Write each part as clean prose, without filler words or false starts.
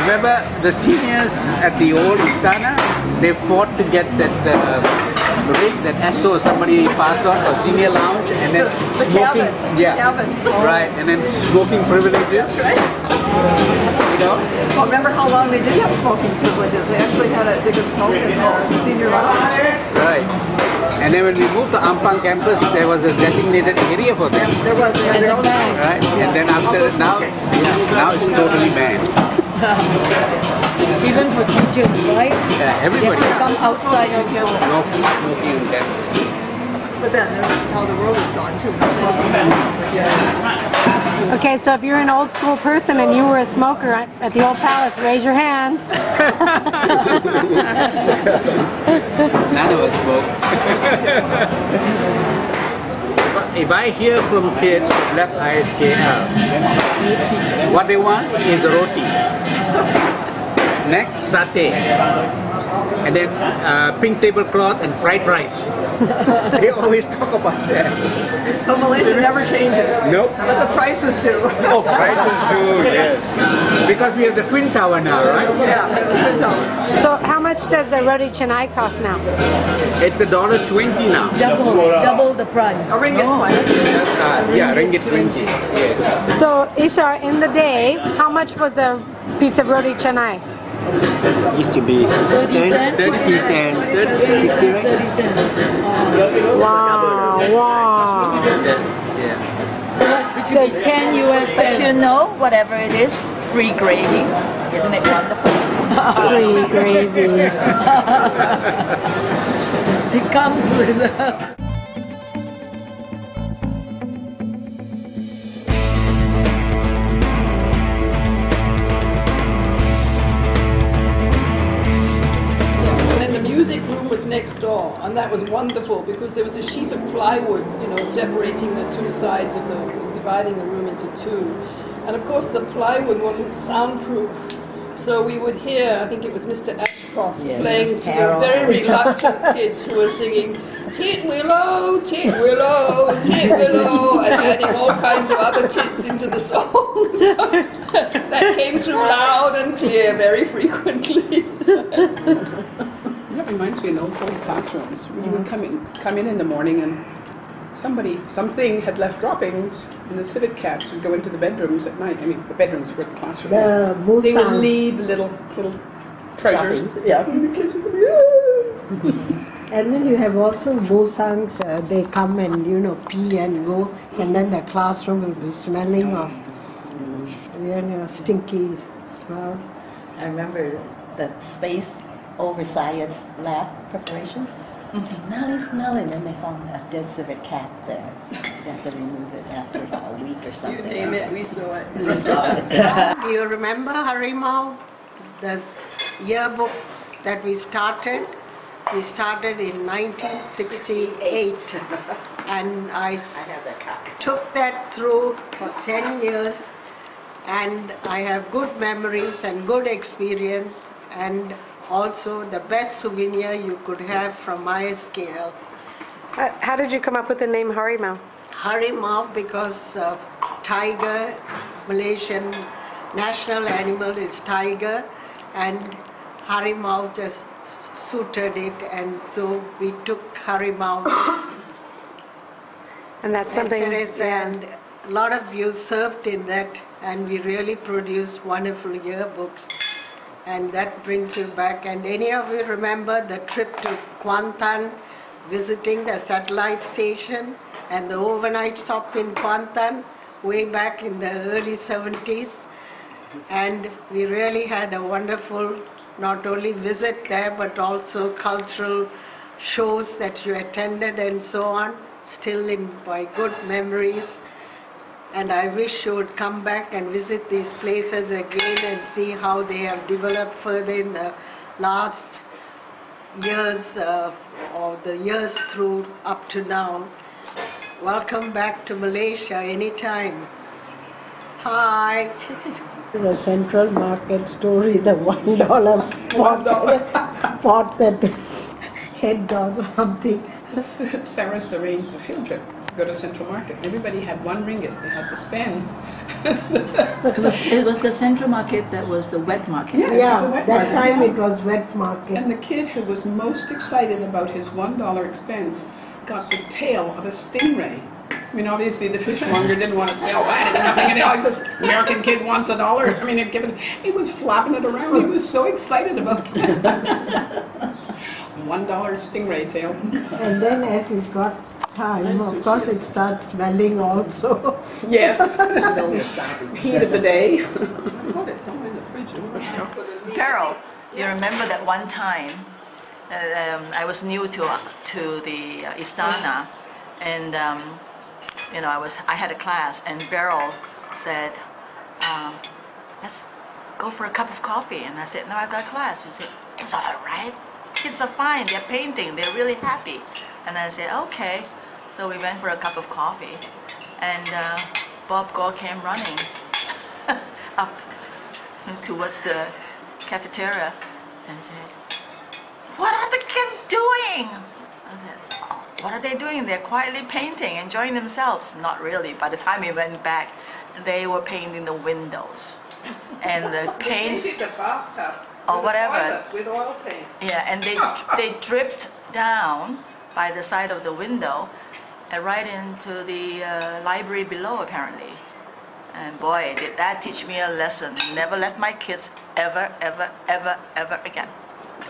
remember the seniors at the old Istana, they fought to get that rig that SO somebody passed on for senior lounge, and then smoking, right, and then smoking privileges. That's right. You know? Well, remember how long they did have smoking privileges? They actually they could smoke in their senior lounge. Right. And then when we moved to Ampang campus, there was a designated area for them. There was, they had their own lounge. Right. And then after that, now it's totally banned. Even for teachers, right? Yeah, everybody. They have to come outside of campus. No smoking in campus. But then that's how the world is gone too. Okay, so if you're an old school person and you were a smoker at the old palace, raise your hand. None of us smoke. If I hear from kids who left ISKL, what they want is roti. Next, satay. And then pink tablecloth and fried rice. They always talk about that. So Malaysia never changes. Nope. But the prices do. Oh, prices do, yes. Because we have the Twin Tower now, right? Yeah, the Twin Tower. So how much does the roti canai cost now? It's $1.20 now. Double the price. A ringgit 20. Yeah, ringgit 20. Yes. So Ishar, in the day, how much was a piece of roti canai? Used to be 30 cents, 60 cents. Wow, wow. Yeah. Which is 10 US cents. But you know, whatever it is, free gravy. Isn't it wonderful? Free gravy. It comes with next door, and that was wonderful because there was a sheet of plywood, separating the two sides of dividing the room into two. And of course the plywood wasn't soundproof, so we would hear, I think it was Mr. Ashcroft, playing to the very reluctant kids who were singing "Tit Willow, Tit Willow, Tit Willow," and adding all kinds of other tits into the song. That came through loud and clear very frequently. That reminds me of those old classrooms. You would come in the morning, and something had left droppings, and the civet cats would go into the bedrooms at night. I mean, the bedrooms were the classrooms. They would leave little treasures. Yeah. And the kids would go, and then you have also bosangs, they come and pee and go, and then the classroom will be smelling of stinky smell. I remember that space over science lab preparation. Smelly, and then they found a dead civet cat there. They had to remove it after about a week or something. You name it, we saw it. We saw it. Do you remember, Harimau, the yearbook that we started? We started in 1968, and I took that through for 10 years, and I have good memories and good experience, and also the best souvenir you could have from ISKL. How did you come up with the name Harimau? Harimau because tiger, Malaysian national animal is tiger, and Harimau just suited it, and so we took Harimau. And that's something. And a lot of you served in that, and we really produced wonderful yearbooks. And that brings you back. And any of you remember the trip to Kuantan, visiting the satellite station and the overnight stop in Kuantan way back in the early 70s? And we really had a wonderful, not only visit there, but also cultural shows that you attended and so on, still in my good memories. And I wish you would come back and visit these places again and see how they have developed further in the last years, or the years through up to now. Welcome back to Malaysia anytime. Hi. The Central Market story, the $1 pot that head or something. Saras arranged a field trip. go to Central Market. Everybody had 1 ringgit they had to spend. It was the Central Market that was the wet market. Yeah, Yeah, the wet that market. time it was wet market. And the kid who was most excited about his $1 expense got the tail of a stingray. I mean, obviously the fishmonger didn't want to sell that. It's nothing, and like this American kid wants $1. I mean, he was flapping it around. He was so excited about it. $1 stingray tail. And then as it got time, of course it starts swelling also. Yes. Heat of the day. I thought it's somewhere in the fridge. Beryl, you remember that one time I was new to the Istana, and you know, I had a class, and Beryl said, let's go for a cup of coffee. And I said, no, I've got class. She said, it's all right. Kids are fine. They're painting. They're really happy. And I said, okay. So we went for a cup of coffee, and Bob Gore came running up towards the cafeteria and said, what are the kids doing? I said, oh, what are they doing? They're quietly painting, enjoying themselves. Not really. By the time we went back, they were painting the windows. And the paints, They painted the bathtub or whatever. with oil paints. Yeah, and they dripped down by the side of the window and right into the library below, apparently. And boy, did that teach me a lesson. Never let my kids ever, ever, ever, ever again.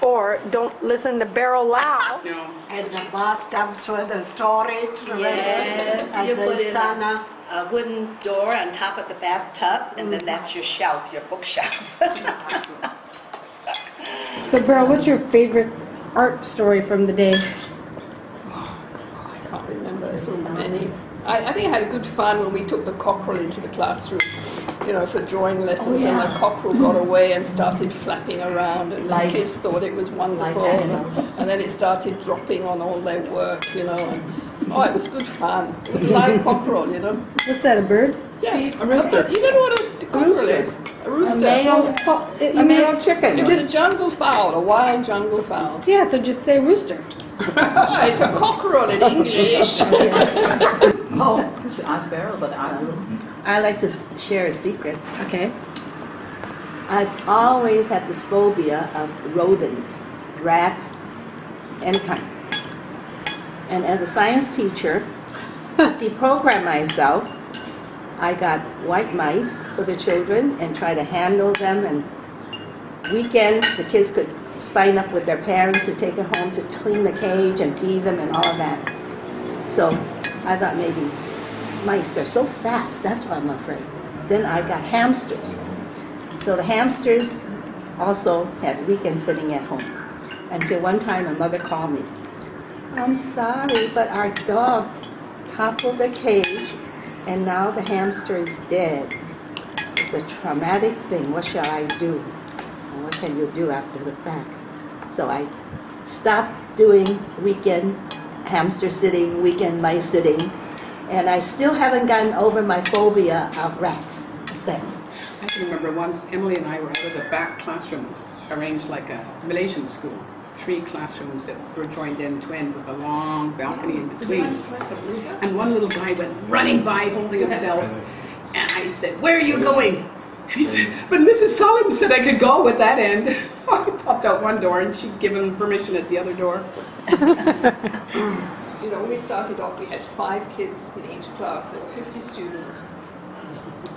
Or don't listen to Beryl Lau. No. And the bathtubs were the storage, remember? At you the put in Istana. a wooden door on top of the bathtub, and then that's your shelf, your bookshelf. So Beryl, what's your favorite art story from the day? I can't remember so many. I think I had good fun when we took the cockerel into the classroom, you know, for drawing lessons, and the cockerel got away and started flapping around, and the kids thought it was wonderful, and then it started dropping on all their work, you know, and it was good fun. It was a live cockerel, you know. What's that, a bird? Yeah, a rooster. You don't know what a cockerel is? A rooster. A male chicken. It was a jungle fowl, a wild jungle fowl. Yeah, so just say rooster. It's a cockerel in English. Oh, you should ask Beryl, but I will. I like to share a secret. Okay. I've always had this phobia of rodents, rats, any kind. And as a science teacher, to deprogram myself, I got white mice for the children and try to handle them. And weekend, the kids could sign up with their parents to take it home to clean the cage and feed them and all of that. So I thought maybe mice, they're so fast, that's why I'm afraid. Then I got hamsters. So the hamsters also had weekend sitting at home. Until one time a mother called me. I'm sorry, but our dog toppled the cage and now the hamster is dead. It's a traumatic thing. What shall I do? And what can you do after the fact? So I stopped doing weekend hamster sitting, weekend mice sitting, and I still haven't gotten over my phobia of rats. There. I can remember once Emily and I were out of the back classrooms, arranged like a Malaysian school. 3 classrooms that were joined end to end with a long balcony in between. And one little guy went running by holding himself, and I said, "Where are you going?" And he said, "But Mrs. Salim said I could go at that end." I popped out one door and she'd given him permission at the other door. You know, when we started off, we had 5 kids in each class. There were 50 students,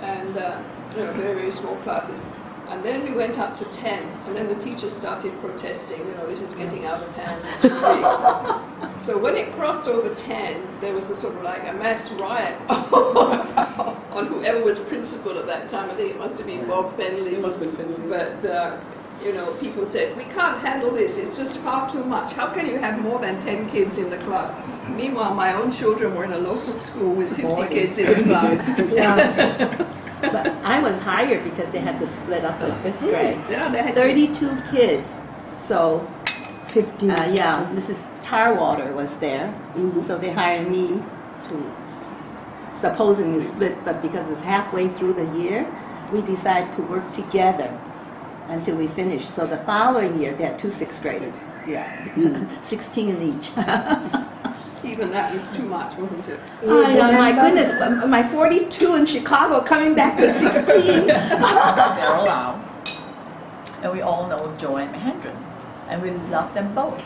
and you know, very, very small classes. And then we went up to 10, and then the teachers started protesting, you know, this is getting out of hand, it's too big. So when it crossed over 10, there was a sort of like a mass riot on whoever was principal at that time. I think it must have been Bob Fenley. It must have been Fenley. But, you know, people said, we can't handle this, it's just far too much. How can you have more than 10 kids in the class? Meanwhile, my own children were in a local school with 50 kids in the class. But I was hired because they had to split up in 5th grade. Yeah, they had 32 kids. So, 50. yeah, Mrs. Tarwater was there. So they hired me to supposedly split, but because it's halfway through the year, we decided to work together until we finished. So the following year, they had 2 6th graders. Yeah, 16 in each. See, even that was too much, wasn't it? My goodness, my 42 in Chicago coming back to 16. Beryl Lau. And we all know Joanne Mahendran. And we love them both.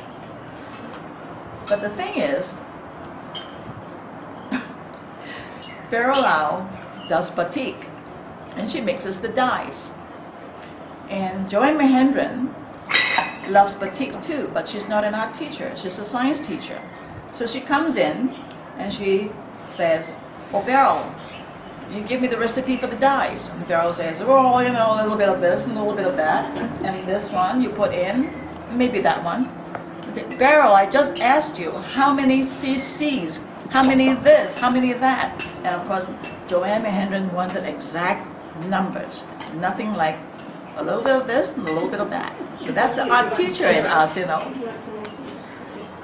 But the thing is, Beryl Lau does batik. And she mixes the dyes. And Joanne Mahendran loves batik too, but she's not an art teacher, she's a science teacher. So she comes in and she says, "Oh, Beryl, you give me the recipe for the dyes." And Beryl says, "Oh, you know, a little bit of this and a little bit of that, and this one you put in, maybe that one." I say, "Beryl, I just asked you how many cc's, how many this, how many that." And of course, Joanne Mahendran wanted exact numbers, nothing like a little bit of this and a little bit of that. But that's the art teacher in us, you know.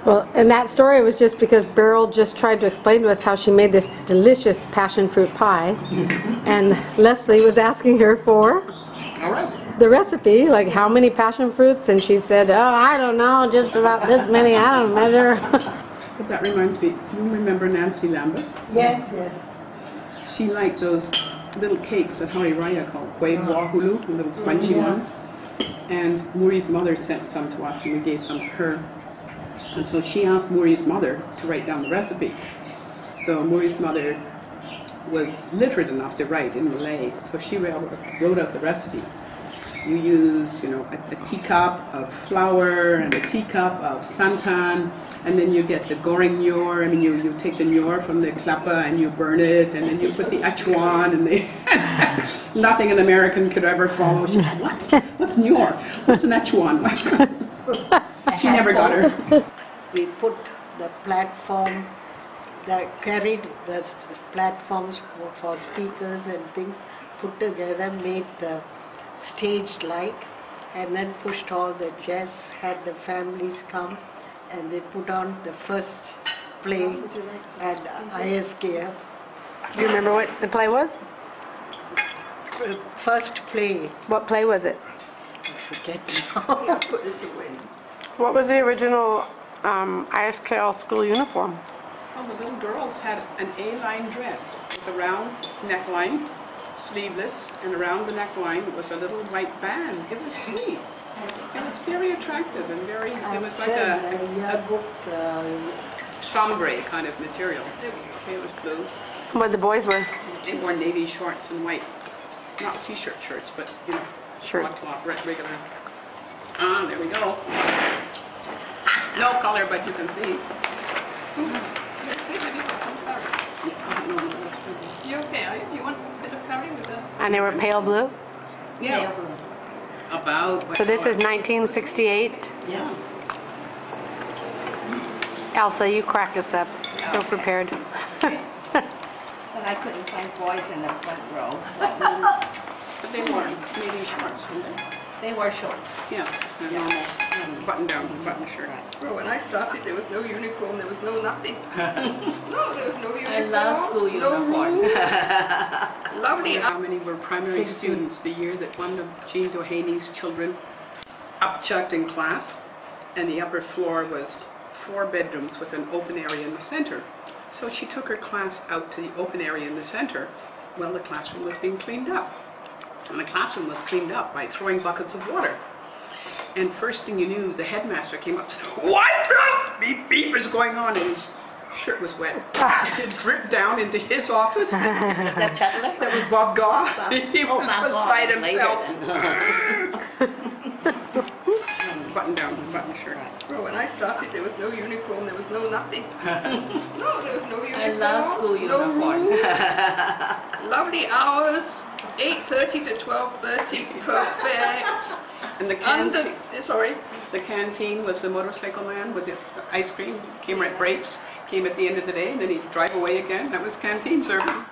Well, and that story was just because Beryl just tried to explain to us how she made this delicious passion fruit pie, and Leslie was asking her for the recipe, like how many passion fruits, and she said, "Oh, I don't know, just about this many, I don't measure." But that reminds me, do you remember Nancy Lambert? Yes, yes. She liked those little cakes that Hari Raya called Kwe Wahulu, the little spongy ones. And Muri's mother sent some to us, and we gave some to her. And so she asked Muri's mother to write down the recipe. So Muri's mother was literate enough to write in Malay, so she wrote out the recipe. You use, you know, a teacup of flour and a teacup of santan, and then you get the goreng nyor. I mean, you take the nyor from the klapa and you burn it, and then you put the achuan, and nothing an American could ever follow. She said, what's nyor? What's an achuan? She never got her. We put the platform, carried the platforms for speakers and things, put together, made the stage light, and then pushed all the chairs, had the families come, and they put on the first play at ISKL. Do you remember what the play was? First play. What play was it? I forget now. Put this away. What was the original ISKL school uniform? Oh, the little girls had an A-line dress with a round neckline, sleeveless, and around the neckline was a little white band. It was sweet. It was very attractive and very, it was like a chambray kind of material. It was blue. What the boys were? They wore navy shorts and white, not t-shirt shirts, but, you know, shirts. Cloth, regular. Ah, there we go. No color, but you can see. Let's see, have you got some curry? Yeah, no, that's good. You okay, are you? You want a bit of curry with the... And they were pale blue? Yeah. Pale blue. About. So this is 1968? Yes. Elsa, you crack us up. So prepared. But I couldn't find boys in the front row, so But they wore navy shorts, weren't they? they wore shorts. Yeah, a normal button-down button shirt. Well, when I started, there was no uniform, there was no nothing. No, there was no uniform. I love school No uniform. rules. Lovely. How many were primary students the year that one of Jean Dohany's children upchucked in class, and the upper floor was 4 bedrooms with an open area in the center. So she took her class out to the open area in the center while the classroom was being cleaned up. And the classroom was cleaned up by throwing buckets of water. And first thing you knew, the headmaster came up and said, "What the beep beep is going on?" And his shirt was wet. It dripped down into his office. Is that Chandler? That was Bob Goff. He was Bob beside Goff, himself. Button-down button shirt. Well, when I started, there was no uniform, there was no nothing. No, there was no uniform. I love school uniform. No rules. Lovely hours, 8:30 to 12:30, perfect. And the the canteen was the motorcycle man with the ice cream. Came right breaks. Came at the end of the day, and then he'd drive away again. That was canteen service.